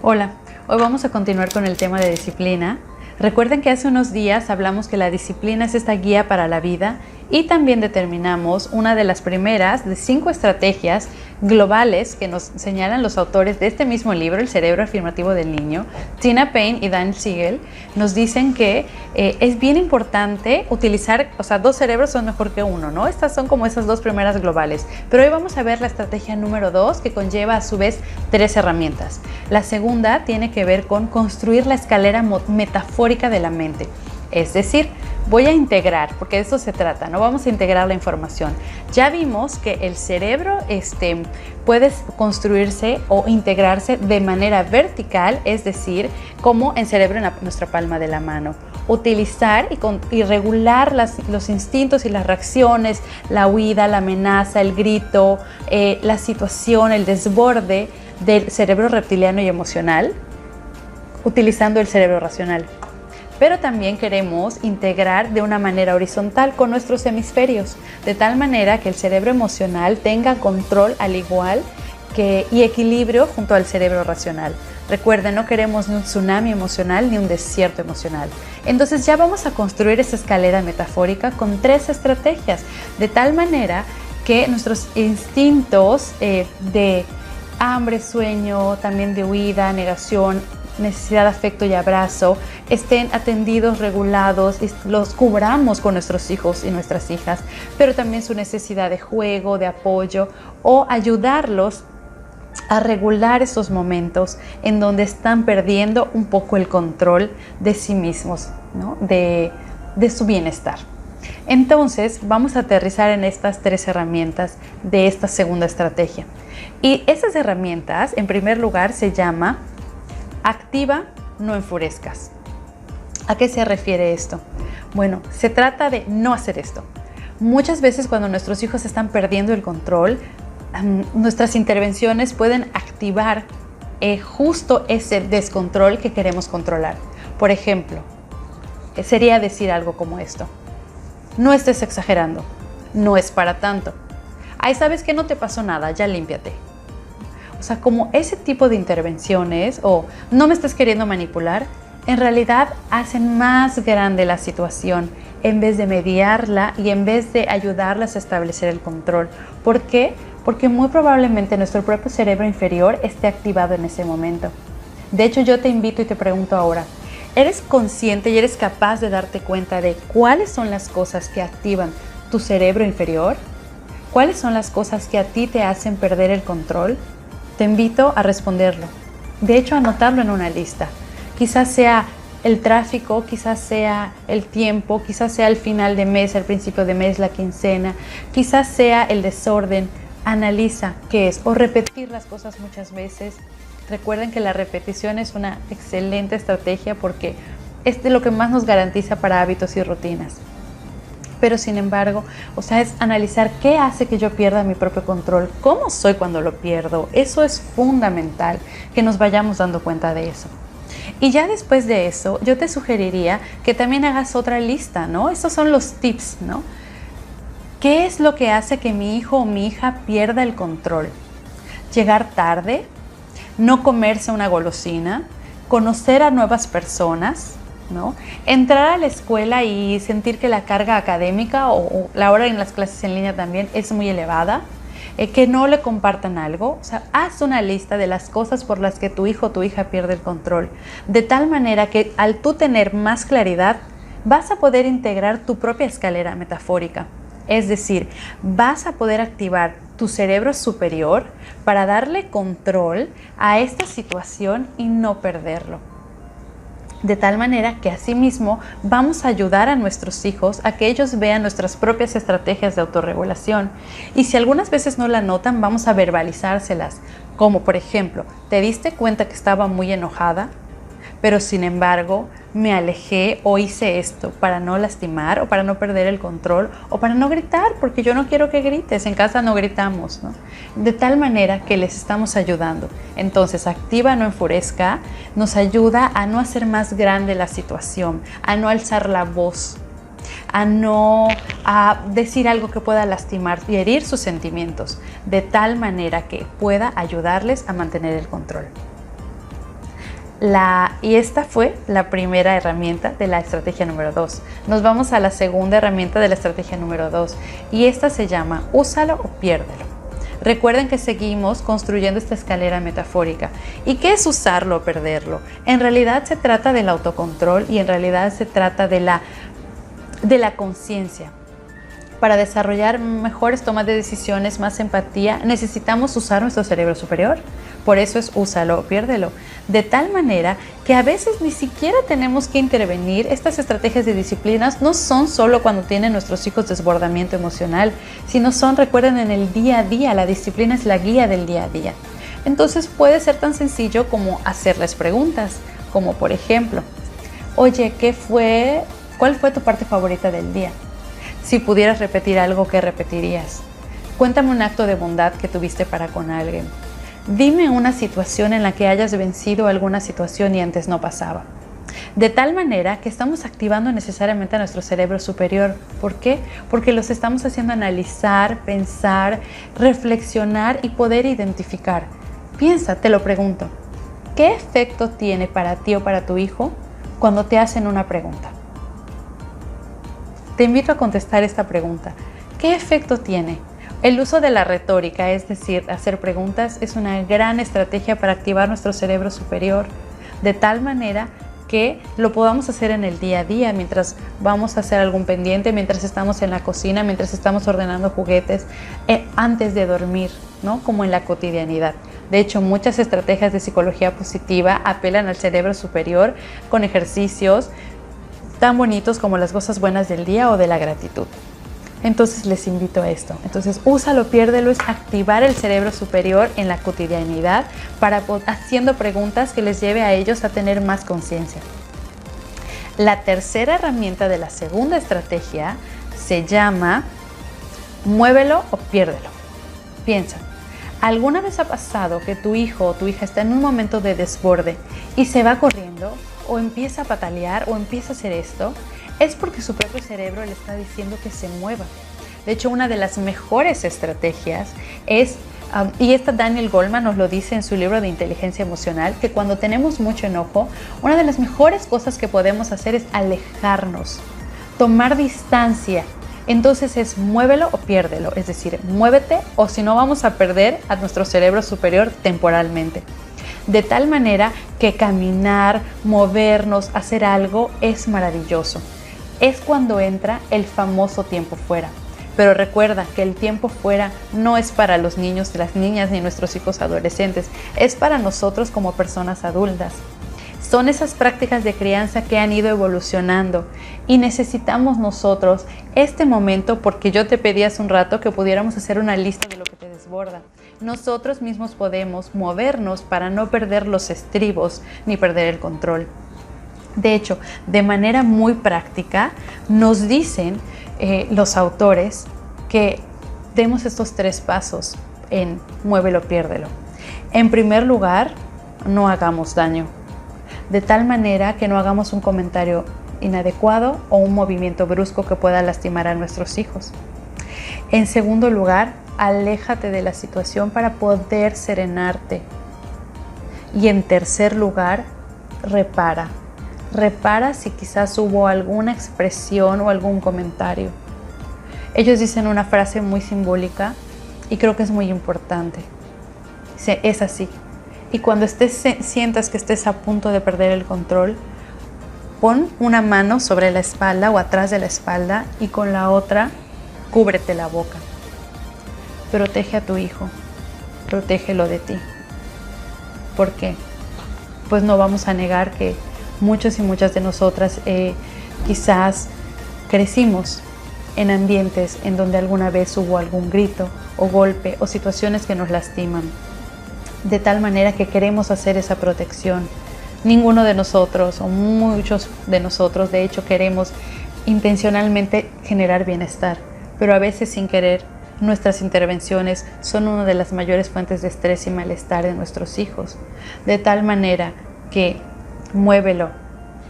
Hola, hoy vamos a continuar con el tema de disciplina. Recuerden que hace unos días hablamos que la disciplina es esta guía para la vida y también determinamos una de las primeras de 5 estrategias globales que nos señalan los autores de este mismo libro, El cerebro afirmativo del niño. Tina Payne y Dan Siegel nos dicen que es bien importante utilizar, dos cerebros son mejor que uno, ¿no? Estas son como esas 2 primeras globales. Pero hoy vamos a ver la estrategia número 2, que conlleva a su vez 3 herramientas. La segunda tiene que ver con construir la escalera metafórica de la mente. Es decir, voy a integrar, porque de eso se trata, ¿no? Vamos a integrar la información. Ya vimos que el cerebro puede construirse o integrarse de manera vertical, es decir, como el cerebro en nuestra palma de la mano. Utilizar y regular los instintos y las reacciones, la huida, la amenaza, el grito, la situación, el desborde del cerebro reptiliano y emocional, utilizando el cerebro racional. Pero también queremos integrar de una manera horizontal con nuestros hemisferios, de tal manera que el cerebro emocional tenga control al igual y equilibrio junto al cerebro racional. Recuerden, no queremos ni un tsunami emocional ni un desierto emocional. Entonces ya vamos a construir esa escalera metafórica con 3 estrategias, de tal manera que nuestros instintos de hambre, sueño, también de huida, negación, necesidad de afecto y abrazo, estén atendidos, regulados y los cubramos con nuestros hijos y nuestras hijas, pero también su necesidad de juego, de apoyo o ayudarlos a regular esos momentos en donde están perdiendo un poco el control de sí mismos, ¿no? de su bienestar. Entonces vamos a aterrizar en estas 3 herramientas de esta segunda estrategia. Y esas herramientas, en primer lugar, se llama activa, no enfurezcas. ¿A qué se refiere esto? Bueno, se trata de no hacer esto. Muchas veces cuando nuestros hijos están perdiendo el control, nuestras intervenciones pueden activar justo ese descontrol que queremos controlar. Por ejemplo, sería decir algo como esto: no estés exagerando, no es para tanto. Ay, ¿sabes qué? No te pasó nada, ya límpiate. O sea, como ese tipo de intervenciones o no me estés queriendo manipular, en realidad hacen más grande la situación en vez de mediarla y en vez de ayudarlas a establecer el control. ¿Por qué? Porque muy probablemente nuestro propio cerebro inferior esté activado en ese momento. De hecho, yo te invito y te pregunto ahora, ¿eres consciente y eres capaz de darte cuenta de cuáles son las cosas que activan tu cerebro inferior? ¿Cuáles son las cosas que a ti te hacen perder el control? Te invito a responderlo. De hecho, anotarlo en una lista. Quizás sea el tráfico, quizás sea el tiempo, quizás sea el final de mes, el principio de mes, la quincena, quizás sea el desorden. Analiza qué es, o repetir las cosas muchas veces. Recuerden que la repetición es una excelente estrategia porque es de lo que más nos garantiza para hábitos y rutinas. Pero sin embargo, es analizar qué hace que yo pierda mi propio control, cómo soy cuando lo pierdo. Eso es fundamental, que nos vayamos dando cuenta de eso. Y ya después de eso, yo te sugeriría que también hagas otra lista, ¿no? Estos son los tips, ¿no? ¿Qué es lo que hace que mi hijo o mi hija pierda el control? Llegar tarde, no comerse una golosina, conocer a nuevas personas, ¿no? Entrar a la escuela y sentir que la carga académica o la hora en las clases en línea también es muy elevada, que no le compartan algo. Haz una lista de las cosas por las que tu hijo o tu hija pierde el control, de tal manera que al tú tener más claridad vas a poder integrar tu propia escalera metafórica. Es decir, vas a poder activar tu cerebro superior para darle control a esta situación y no perderlo. De tal manera que asimismo vamos a ayudar a nuestros hijos a que ellos vean nuestras propias estrategias de autorregulación. Y si algunas veces no la notan, vamos a verbalizárselas. Como por ejemplo, ¿te diste cuenta que estaba muy enojada? Pero sin embargo, me alejé o hice esto para no lastimar o para no perder el control o para no gritar, porque yo no quiero que grites, en casa no gritamos, ¿no? De tal manera que les estamos ayudando. Entonces, activa, no enfurezca, nos ayuda a no hacer más grande la situación, a no alzar la voz, a decir algo que pueda lastimar y herir sus sentimientos, de tal manera que pueda ayudarles a mantener el control. Y esta fue la primera herramienta de la estrategia número 2. Nos vamos a la segunda herramienta de la estrategia número 2 y esta se llama úsalo o piérdelo. Recuerden que seguimos construyendo esta escalera metafórica. ¿Y qué es usarlo o perderlo? En realidad se trata del autocontrol y en realidad se trata de la conciencia. Para desarrollar mejores tomas de decisiones, más empatía, necesitamos usar nuestro cerebro superior. Por eso es úsalo o piérdelo. De tal manera que a veces ni siquiera tenemos que intervenir. Estas estrategias de disciplinas no son solo cuando tienen nuestros hijos desbordamiento emocional, sino son, recuerden, en el día a día. La disciplina es la guía del día a día. Entonces puede ser tan sencillo como hacerles preguntas, como por ejemplo, oye, ¿cuál fue tu parte favorita del día? Si pudieras repetir algo, ¿qué repetirías? Cuéntame un acto de bondad que tuviste para con alguien. Dime una situación en la que hayas vencido alguna situación y antes no pasaba. De tal manera que estamos activando necesariamente a nuestro cerebro superior. ¿Por qué? Porque los estamos haciendo analizar, pensar, reflexionar y poder identificar. Piensa, te lo pregunto, ¿qué efecto tiene para ti o para tu hijo cuando te hacen una pregunta? Te invito a contestar esta pregunta. ¿Qué efecto tiene? El uso de la retórica, es decir, hacer preguntas, es una gran estrategia para activar nuestro cerebro superior, de tal manera que lo podamos hacer en el día a día, mientras vamos a hacer algún pendiente, mientras estamos en la cocina, mientras estamos ordenando juguetes, antes de dormir, ¿no? Como en la cotidianidad. De hecho, muchas estrategias de psicología positiva apelan al cerebro superior con ejercicios tan bonitos como las cosas buenas del día o de la gratitud. Entonces les invito a esto. Entonces, úsalo, piérdelo, es activar el cerebro superior en la cotidianidad haciendo preguntas que les lleve a ellos a tener más conciencia. La tercera herramienta de la segunda estrategia se llama muévelo o piérdelo. Piensa, ¿alguna vez ha pasado que tu hijo o tu hija está en un momento de desborde y se va corriendo o empieza a patalear o empieza a hacer esto? Es porque su propio cerebro le está diciendo que se mueva. De hecho, una de las mejores estrategias es, y esta Daniel Goleman nos lo dice en su libro de inteligencia emocional, que cuando tenemos mucho enojo, una de las mejores cosas que podemos hacer es alejarnos, tomar distancia. Entonces es muévelo o piérdelo, es decir, muévete o si no vamos a perder a nuestro cerebro superior temporalmente. De tal manera que caminar, movernos, hacer algo es maravilloso. Es cuando entra el famoso tiempo fuera. Pero recuerda que el tiempo fuera no es para los niños, las niñas ni nuestros hijos adolescentes, es para nosotros como personas adultas. Son esas prácticas de crianza que han ido evolucionando y necesitamos nosotros este momento, porque yo te pedí hace un rato que pudiéramos hacer una lista de lo que te desborda. Nosotros mismos podemos movernos para no perder los estribos ni perder el control. De hecho, de manera muy práctica, nos dicen los autores que demos estos 3 pasos en muévelo, piérdelo. En primer lugar, no hagamos daño. De tal manera que no hagamos un comentario inadecuado o un movimiento brusco que pueda lastimar a nuestros hijos. En segundo lugar, aléjate de la situación para poder serenarte. Y en tercer lugar, repara. Repara si quizás hubo alguna expresión o algún comentario. Ellos dicen una frase muy simbólica y creo que es muy importante. Dice, es así. Y cuando sientas que estés a punto de perder el control, pon una mano sobre la espalda o atrás de la espalda y con la otra cúbrete la boca. Protege a tu hijo, protégelo de ti. ¿Por qué? Pues no vamos a negar que muchos y muchas de nosotras quizás crecimos en ambientes en donde alguna vez hubo algún grito o golpe o situaciones que nos lastiman. De tal manera que queremos hacer esa protección. Ninguno de nosotros o muchos de nosotros de hecho queremos intencionalmente generar bienestar, pero a veces sin querer nuestras intervenciones son una de las mayores fuentes de estrés y malestar de nuestros hijos. De tal manera que muévelo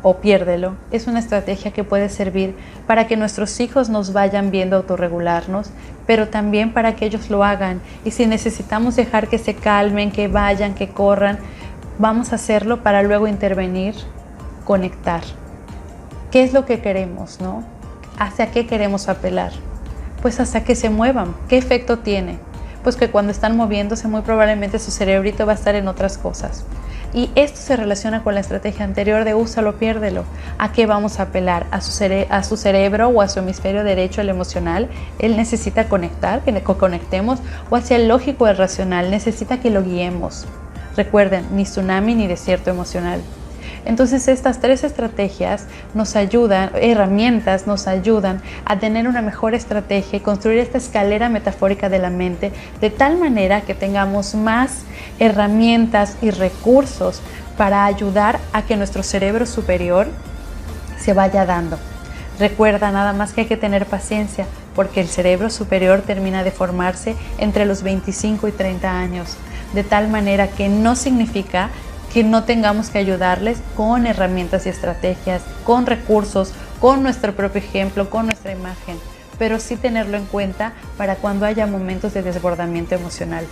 o piérdelo es una estrategia que puede servir para que nuestros hijos nos vayan viendo autorregularnos, pero también para que ellos lo hagan. Y si necesitamos dejar que se calmen, que vayan, que corran, vamos a hacerlo para luego intervenir, conectar. ¿Qué es lo que queremos, no? ¿Hacia qué queremos apelar? Pues hasta que se muevan. ¿Qué efecto tiene? Pues que cuando están moviéndose muy probablemente su cerebrito va a estar en otras cosas. Y esto se relaciona con la estrategia anterior de úsalo, piérdelo. ¿A qué vamos a apelar? ¿A su cerebro o a su hemisferio derecho, el emocional? Él necesita conectar, que conectemos, o hacia el lógico, el racional, necesita que lo guiemos. Recuerden, ni tsunami ni desierto emocional. Entonces estas 3 estrategias nos ayudan, herramientas nos ayudan a tener una mejor estrategia y construir esta escalera metafórica de la mente de tal manera que tengamos más herramientas y recursos para ayudar a que nuestro cerebro superior se vaya dando. Recuerda nada más que hay que tener paciencia porque el cerebro superior termina de formarse entre los 25 y 30 años, de tal manera que no significa que no tengamos que ayudarles con herramientas y estrategias, con recursos, con nuestro propio ejemplo, con nuestra imagen, pero sí tenerlo en cuenta para cuando haya momentos de desbordamiento emocional.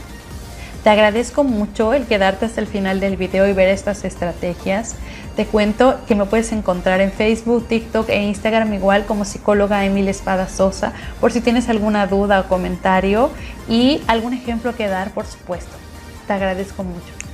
Te agradezco mucho el quedarte hasta el final del video y ver estas estrategias. Te cuento que me puedes encontrar en Facebook, TikTok e Instagram igual como psicóloga Emily Espada Sosa, por si tienes alguna duda o comentario y algún ejemplo que dar, por supuesto. Te agradezco mucho.